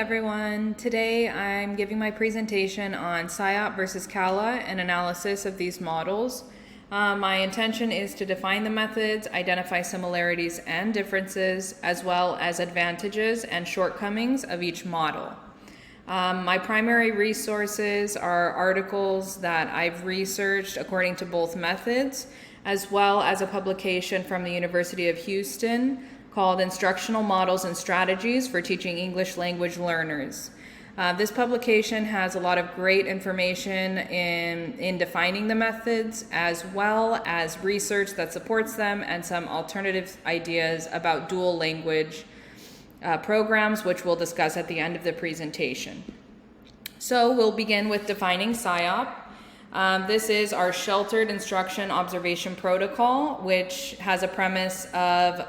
everyone. Today I'm giving my presentation on SIOP versus CALLA and analysis of these models. My intention is to define the methods, identify similarities and differences, as well as advantages and shortcomings of each model. My primary resources are articles that I've researched according to both methods, as well as a publication from the University of Houston called Instructional Models and Strategies for Teaching English Language Learners. This publication has a lot of great information in defining the methods, as well as research that supports them and some alternative ideas about dual language programs, which we'll discuss at the end of the presentation. So we'll begin with defining SIOP. This is our Sheltered Instruction Observation Protocol, which has a premise of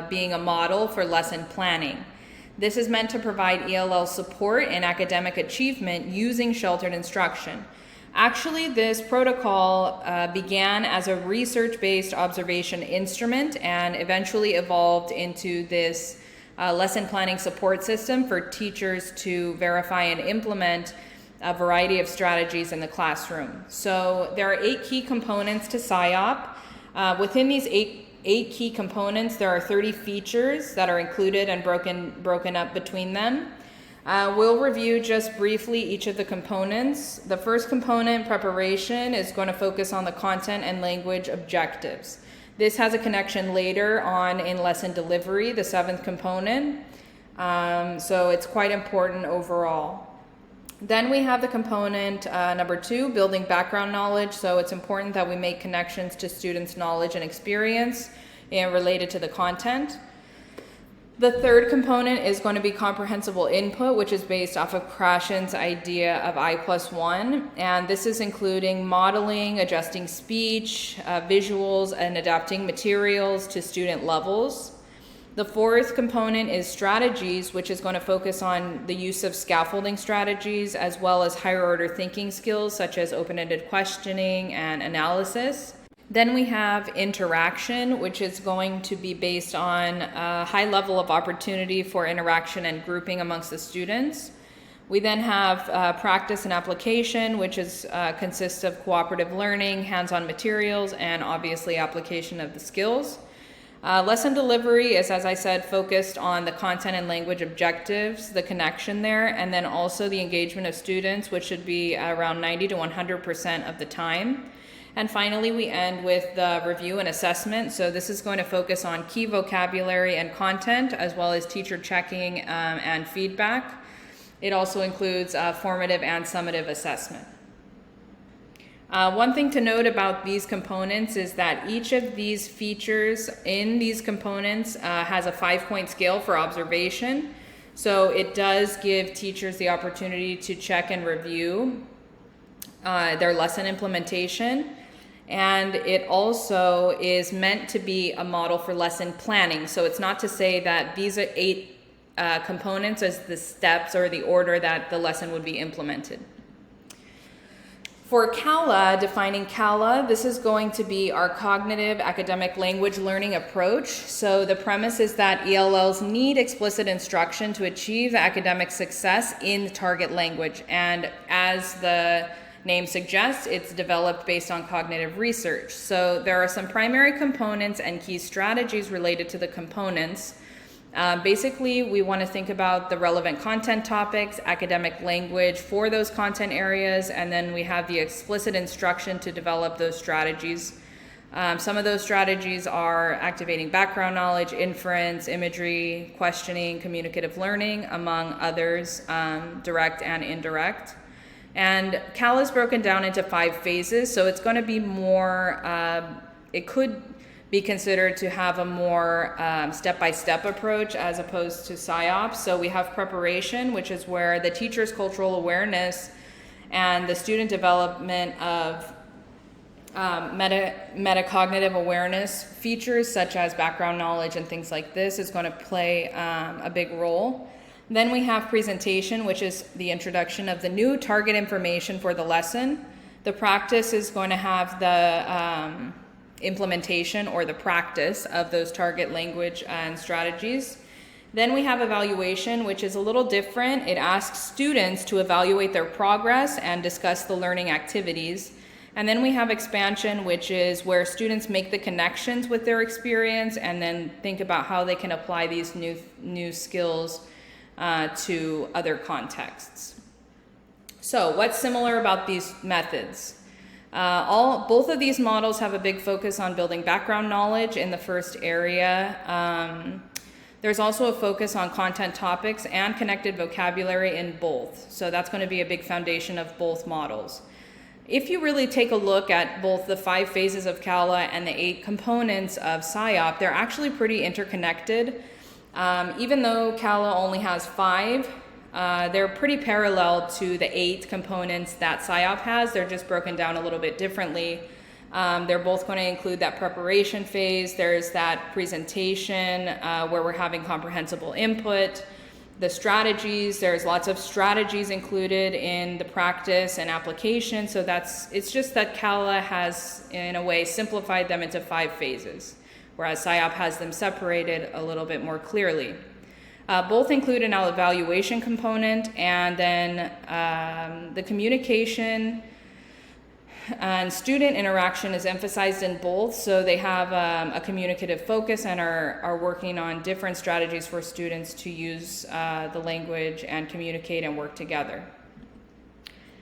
being a model for lesson planning. This is meant to provide ELL support in academic achievement using sheltered instruction. Actually, this protocol began as a research-based observation instrument and eventually evolved into this lesson planning support system for teachers to verify and implement a variety of strategies in the classroom. So there are 8 key components to SIOP. Within these eight key components, there are 30 features that are included and broken up between them. We'll review just briefly each of the components. The first component, preparation, is going to focus on the content and language objectives. This has a connection later on in lesson delivery, the 7th component. So it's quite important overall. Then we have the component number 2, building background knowledge. So it's important that we make connections to students' knowledge and experience and related to the content. The third component is going to be comprehensible input, which is based off of Krashen's idea of I+1. And this is including modeling, adjusting speech, visuals, and adapting materials to student levels. The fourth component is strategies, which is going to focus on the use of scaffolding strategies as well as higher order thinking skills such as open-ended questioning and analysis. Then we have interaction, which is going to be based on a high level of opportunity for interaction and grouping amongst the students. We then have practice and application, which consists of cooperative learning, hands-on materials, and obviously application of the skills. Lesson delivery is, as I said, focused on the content and language objectives, the connection there, and then also the engagement of students, which should be around 90 to 100% of the time. And finally, we end with the review and assessment. So this is going to focus on key vocabulary and content, as well as teacher checking and feedback. It also includes formative and summative assessment. One thing to note about these components is that each of these features in these components has a 5-point scale for observation. So it does give teachers the opportunity to check and review their lesson implementation. And it also is meant to be a model for lesson planning. So it's not to say that these are 8 components as the steps or the order that the lesson would be implemented. For CALLA, defining CALLA, this is going to be our cognitive academic language learning approach. So the premise is that ELLs need explicit instruction to achieve academic success in the target language. And as the name suggests, it's developed based on cognitive research. So there are some primary components and key strategies related to the components. Basically, we want to think about the relevant content topics, academic language for those content areas, and then we have the explicit instruction to develop those strategies. Some of those strategies are activating background knowledge, inference, imagery, questioning, communicative learning, among others, direct and indirect. And CALLA is broken down into 5 phases, so it's going to be more, it could be considered to have a more step-by-step approach as opposed to SIOP. So we have preparation, which is where the teacher's cultural awareness and the student development of metacognitive awareness features such as background knowledge and things like this is going to play a big role. Then we have presentation, which is the introduction of the new target information for the lesson. The practice is going to have the implementation or the practice of those target language and strategies. Then we have evaluation, which is a little different. It asks students to evaluate their progress and discuss the learning activities. And then we have expansion, which is where students make the connections with their experience and then think about how they can apply these new skills to other contexts. So what's similar about these methods? Both of these models have a big focus on building background knowledge in the first area. There's also a focus on content topics and connected vocabulary in both. So that's going to be a big foundation of both models. If you really take a look at both the 5 phases of CALLA and the 8 components of SIOP, they're actually pretty interconnected. Even though CALLA only has 5, they're pretty parallel to the 8 components that SIOP has. They're just broken down a little bit differently. They're both going to include that preparation phase. There's that presentation where we're having comprehensible input. The strategies, there's lots of strategies included in the practice and application. So it's just that CALLA has, in a way, simplified them into 5 phases, whereas SIOP has them separated a little bit more clearly. Both include an evaluation component, and then the communication and student interaction is emphasized in both, so they have a communicative focus and are working on different strategies for students to use the language and communicate and work together.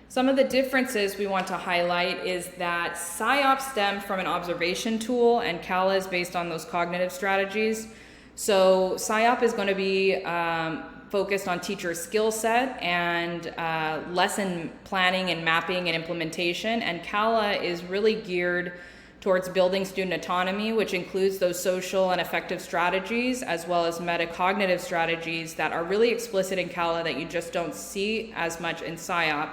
Some of the differences we want to highlight is that SIOP stemmed from an observation tool and CALLA is based on those cognitive strategies. So SIOP is going to be focused on teacher skill set and lesson planning and mapping and implementation, and CALLA is really geared towards building student autonomy, which includes those social and affective strategies as well as metacognitive strategies that are really explicit in CALLA that you just don't see as much in SIOP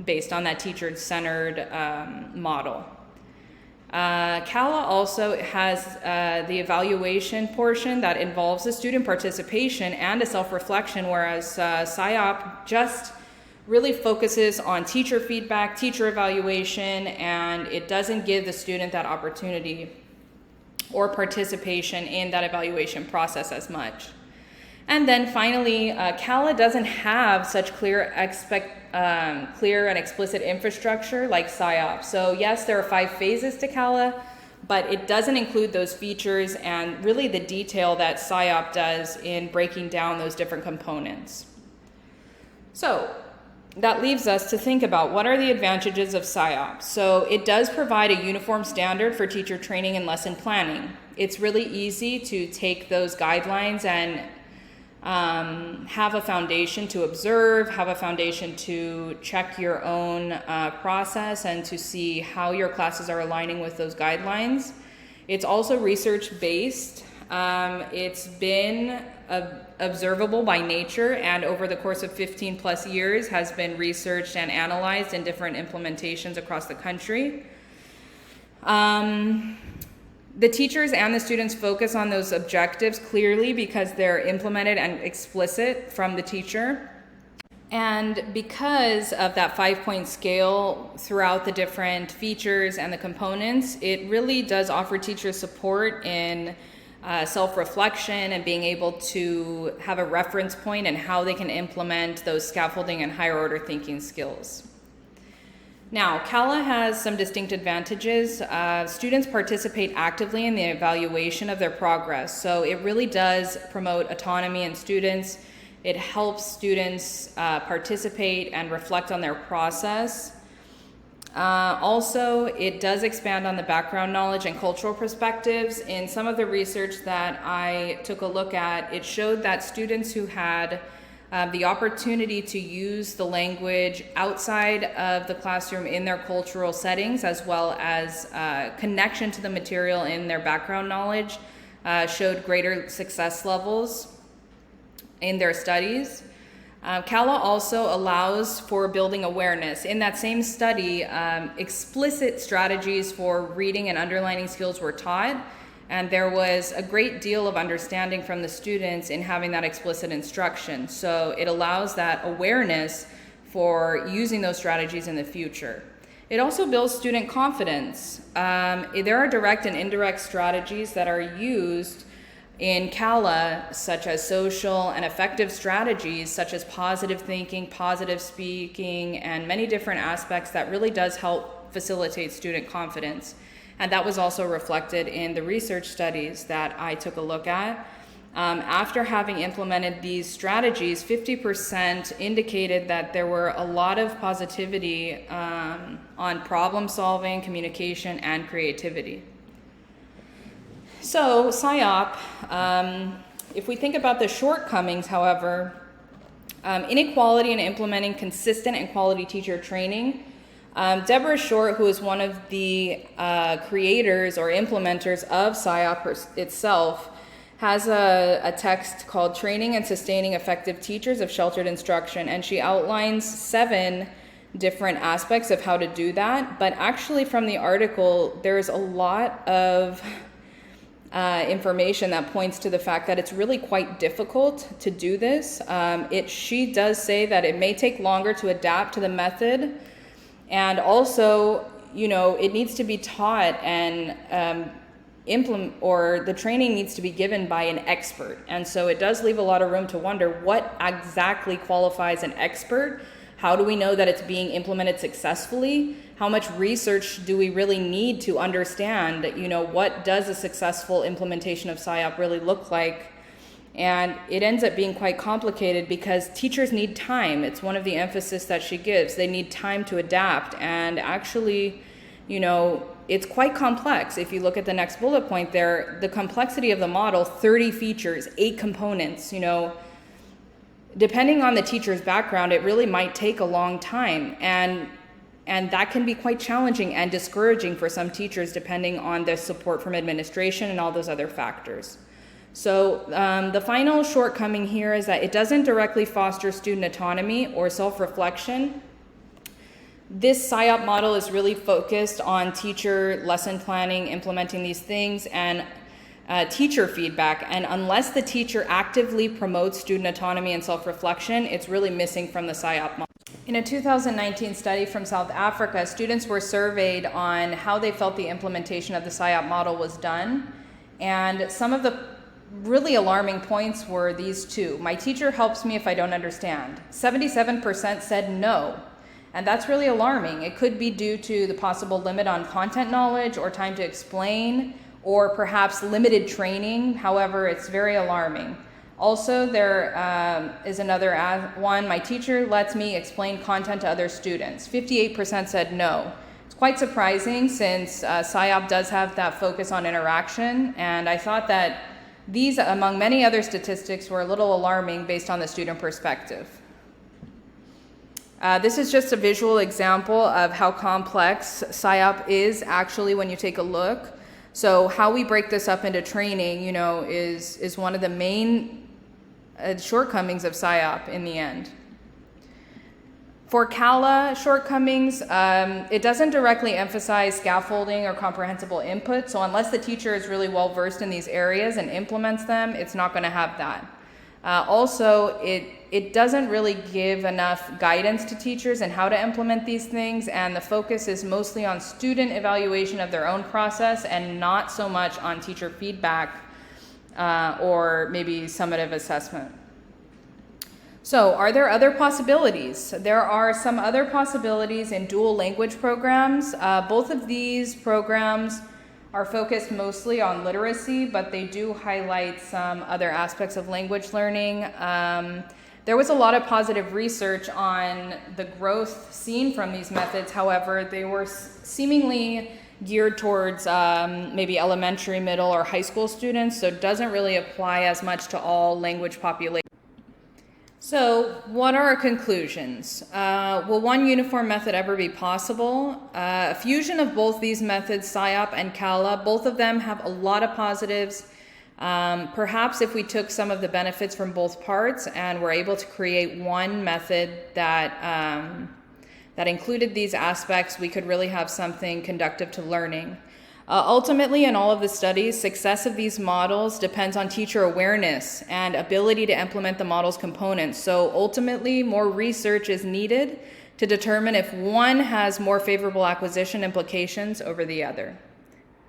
based on that teacher-centered model. CALLA also has the evaluation portion that involves the student participation and a self-reflection, whereas SIOP just really focuses on teacher feedback, teacher evaluation, and it doesn't give the student that opportunity or participation in that evaluation process as much. And then finally, CALLA doesn't have such clear and explicit infrastructure like SIOP. So yes, there are 5 phases to CALLA, but it doesn't include those features and really the detail that SIOP does in breaking down those different components. So that leaves us to think about what are the advantages of SIOP. So it does provide a uniform standard for teacher training and lesson planning. It's really easy to take those guidelines and have a foundation to observe, have a foundation to check your own process and to see how your classes are aligning with those guidelines. It's also research-based. It's been observable by nature, and over the course of 15 plus years has been researched and analyzed in different implementations across the country. The teachers and the students focus on those objectives clearly because they're implemented and explicit from the teacher. And because of that 5-point scale throughout the different features and the components, it really does offer teachers support in self-reflection and being able to have a reference point and how they can implement those scaffolding and higher order thinking skills. Now, CALLA has some distinct advantages. Students participate actively in the evaluation of their progress. So it really does promote autonomy in students. It helps students participate and reflect on their process. Also, it does expand on the background knowledge and cultural perspectives. In some of the research that I took a look at, it showed that students who had the opportunity to use the language outside of the classroom in their cultural settings, as well as connection to the material in their background knowledge, showed greater success levels in their studies. CALLA also allows for building awareness. In that same study, explicit strategies for reading and underlining skills were taught, and there was a great deal of understanding from the students in having that explicit instruction. So it allows that awareness for using those strategies in the future. It also builds student confidence. There are direct and indirect strategies that are used in CALLA, such as social and affective strategies, such as positive thinking, positive speaking, and many different aspects that really does help facilitate student confidence. And that was also reflected in the research studies that I took a look at. After having implemented these strategies, 50% indicated that there were a lot of positivity on problem solving, communication, and creativity. So SIOP, if we think about the shortcomings, however, inequality in implementing consistent and quality teacher training. Deborah Short, who is one of the creators or implementers of SIOP itself, has a text called Training and Sustaining Effective Teachers of Sheltered Instruction, and she outlines 7 different aspects of how to do that. But actually from the article, there's a lot of information that points to the fact that it's really quite difficult to do this. She does say that it may take longer to adapt to the method, and also, it needs to be taught and the training needs to be given by an expert. And so it does leave a lot of room to wonder what exactly qualifies an expert. How do we know that it's being implemented successfully? How much research do we really need to understand, what does a successful implementation of SIOP really look like? And it ends up being quite complicated because teachers need time. It's one of the emphasis that she gives. They need time to adapt. And actually, it's quite complex. If you look at the next bullet point there, the complexity of the model, 30 features, 8 components, depending on the teacher's background, it really might take a long time. And that can be quite challenging and discouraging for some teachers, depending on the support from administration and all those other factors. So the final shortcoming here is that it doesn't directly foster student autonomy or self-reflection. This SIOP model is really focused on teacher lesson planning, implementing these things, and teacher feedback. And unless the teacher actively promotes student autonomy and self-reflection, it's really missing from the SIOP model. In a 2019 study from South Africa, students were surveyed on how they felt the implementation of the SIOP model was done. And some of the really alarming points were these 2. My teacher helps me if I don't understand. 77% said no. And that's really alarming. It could be due to the possible limit on content knowledge or time to explain, or perhaps limited training. However, it's very alarming. Also, there is another one. My teacher lets me explain content to other students. 58% said no. It's quite surprising since SIOP does have that focus on interaction, and I thought that these, among many other statistics, were a little alarming based on the student perspective. This is just a visual example of how complex SIOP is actually when you take a look. So how we break this up into training, is one of the main shortcomings of SIOP in the end. For CALLA shortcomings, it doesn't directly emphasize scaffolding or comprehensible input. So unless the teacher is really well versed in these areas and implements them, it's not going to have that. Also, it doesn't really give enough guidance to teachers in how to implement these things, and the focus is mostly on student evaluation of their own process and not so much on teacher feedback or maybe summative assessment. So, are there other possibilities? There are some other possibilities in dual language programs. Both of these programs are focused mostly on literacy, but they do highlight some other aspects of language learning. There was a lot of positive research on the growth seen from these methods. However, they were seemingly geared towards maybe elementary, middle, or high school students, so it doesn't really apply as much to all language populations. So what are our conclusions? Will one uniform method ever be possible? A fusion of both these methods, SIOP and CALLA, both of them have a lot of positives. Perhaps if we took some of the benefits from both parts and were able to create one method that included these aspects, we could really have something conducive to learning. Ultimately, in all of the studies, success of these models depends on teacher awareness and ability to implement the model's components. So ultimately, more research is needed to determine if one has more favorable acquisition implications over the other.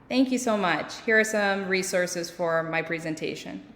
Thank you so much. Here are some resources for my presentation.